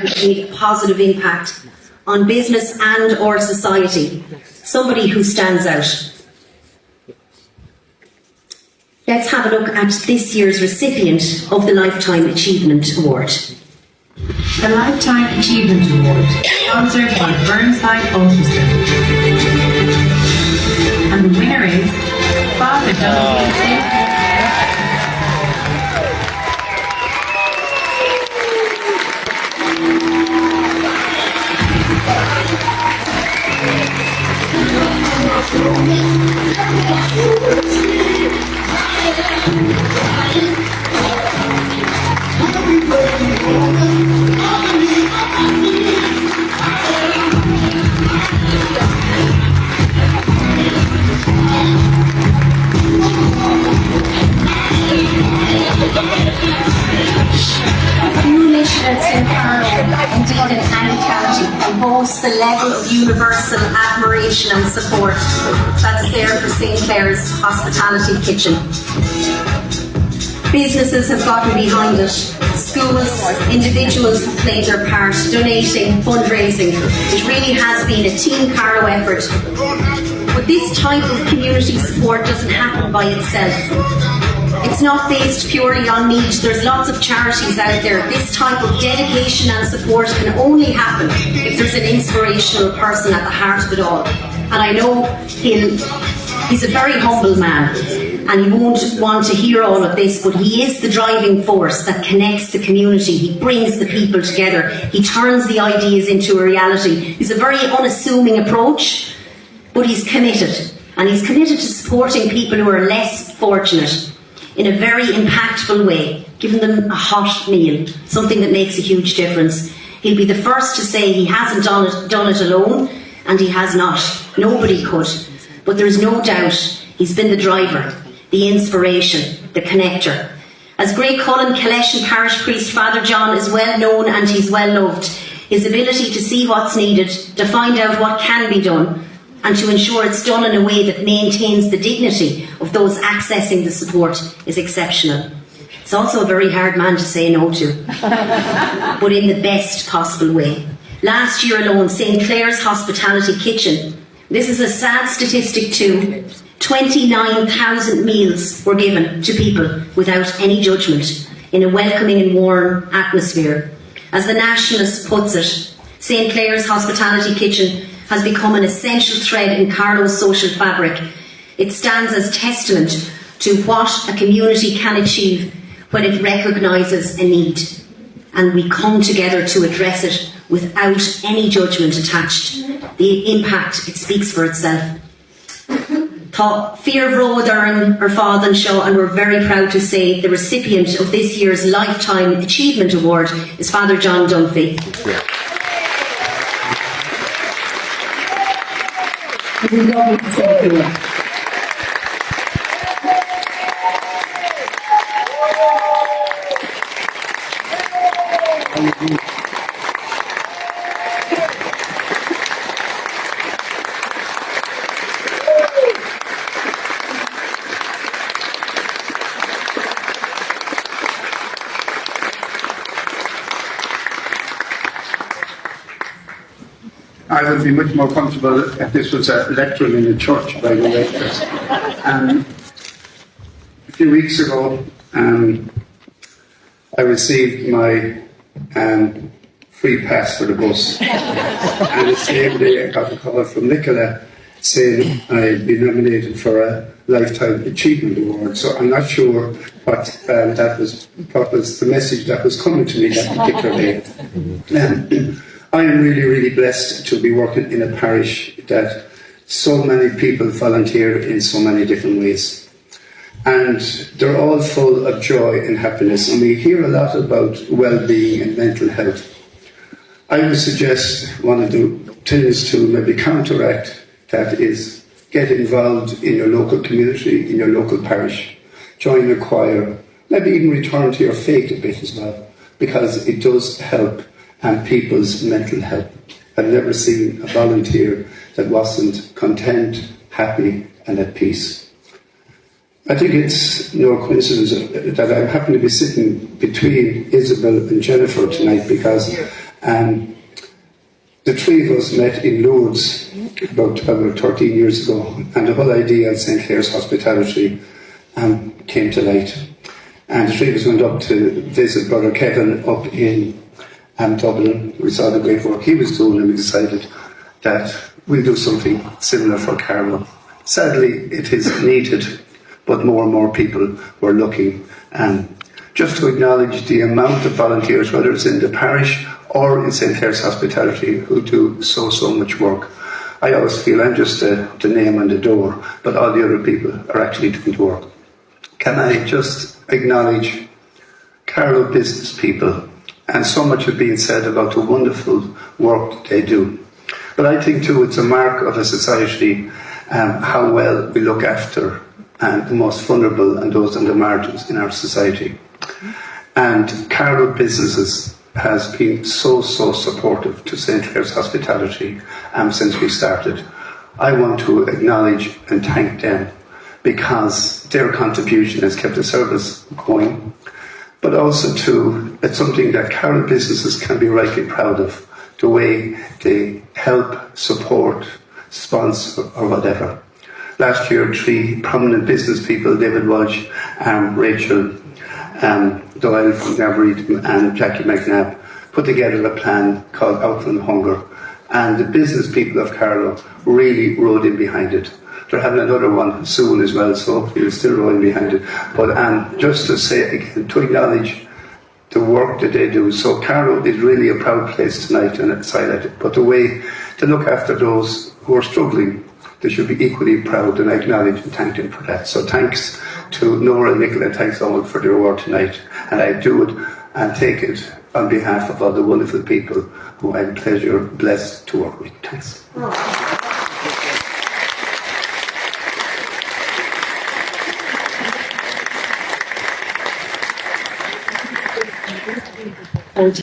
has made a positive impact on business and or society. Somebody who stands out. Let's have a look at this year's recipient of the Lifetime Achievement Award. The Lifetime Achievement Award, sponsored by Burnside Ultrasound. And the winner is Father Dunphy P P. In Carlow, indeed in any county, and boasts the level of universal admiration and support that's there for St Clares Hospitality Kitchen. Businesses have gotten behind it, schools, individuals have played their part, donating, fundraising. It really has been a Team Carlow effort. But this type of community support doesn't happen by itself. It's not based purely on need. There's lots of charities out there. This type of dedication and support can only happen if there's an inspirational person at the heart of it all. And I know he's a very humble man, and he won't want to hear all of this, but he is the driving force that connects the community. He brings the people together. He turns the ideas into a reality. He's a very unassuming approach, but he's committed. And he's committed to supporting people who are less fortunate in a very impactful way, giving them a hot meal, something that makes a huge difference. He'll be the first to say he hasn't done it alone, and he has not. Nobody could. But there's no doubt he's been the driver, the inspiration, the connector. As Graiguecullen Killeshin parish priest, Father John is well known and he's well loved. His ability to see what's needed, to find out what can be done, and to ensure it's done in a way that maintains the dignity of those accessing the support is exceptional. It's also a very hard man to say no to, but in the best possible way. Last year alone, St Clares Hospitality Kitchen, this is a sad statistic too, 29,000 meals were given to people without any judgment, in a welcoming and warm atmosphere. As the Nationalist puts it, St Clares Hospitality Kitchen has become an essential thread in Carlow's social fabric. It stands as testament to what a community can achieve when it recognises a need, and we come together to address it without any judgment attached. The impact, it speaks for itself. Tá Fear Rodaran or Father Show, and we're very proud to say the recipient of this year's Lifetime Achievement Award is Father John Dunphy. I would be much more comfortable if this was a lectern in a church, by the way. A few weeks ago, I received my free pass for the bus. And the same day I got a call from Nicola saying I'd been nominated for a Lifetime Achievement Award. So I'm not sure what was the message that was coming to me that particular day. I am really, really blessed to be working in a parish that so many people volunteer in so many different ways. And they're all full of joy and happiness. And we hear a lot about well-being and mental health. I would suggest one of the things to maybe counteract that is get involved in your local community, in your local parish, join a choir, maybe even return to your faith a bit as well, because it does help people's mental health. I've never seen a volunteer that wasn't content, happy and at peace. I think it's no coincidence that I'm happy to be sitting between Isabel and Jennifer tonight, because And the three of us met in Lourdes about 12 or 13 years ago, and the whole idea of St Clares Hospitality came to light. And the three of us went up to visit Brother Kevin up in Dublin. We saw the great work he was doing, and we decided that we'll do something similar for Carlow. Sadly, it is needed, but more and more people were looking. Just to acknowledge the amount of volunteers, whether it's in the parish or in St Clares Hospitality, who do so much work. I always feel I'm just the name on the door, but all the other people are actually doing the work. Can I just acknowledge Carlow business people, and so much has been said about the wonderful work that they do. But I think too it's a mark of a society how well we look after the most vulnerable and those on the margins in our society. And Carlow businesses has been so supportive to St Clares Hospitality since we started. I want to acknowledge and thank them, because their contribution has kept the service going, but also too, it's something that Carlow businesses can be rightly proud of, the way they help, support, sponsor or whatever. Last year, three prominent business people, David Walsh, Rachel Doyle from Arboretum and Jackie McNabb, put together a plan called Outrun Hunger, and the business people of Carlow really rode in behind it. They're having another one soon as well, so we're still rolling behind it. But just to say again, to acknowledge the work that they do. So Carlow is really a proud place tonight, and it's highlighted. But the way to look after those who are struggling, they should be equally proud, and I acknowledge and thank them for that. So thanks to Nora and Nicola, thanks all for their award tonight. And I do it and take it on behalf of all the wonderful people who I had the pleasure, blessed to work with. Thanks. And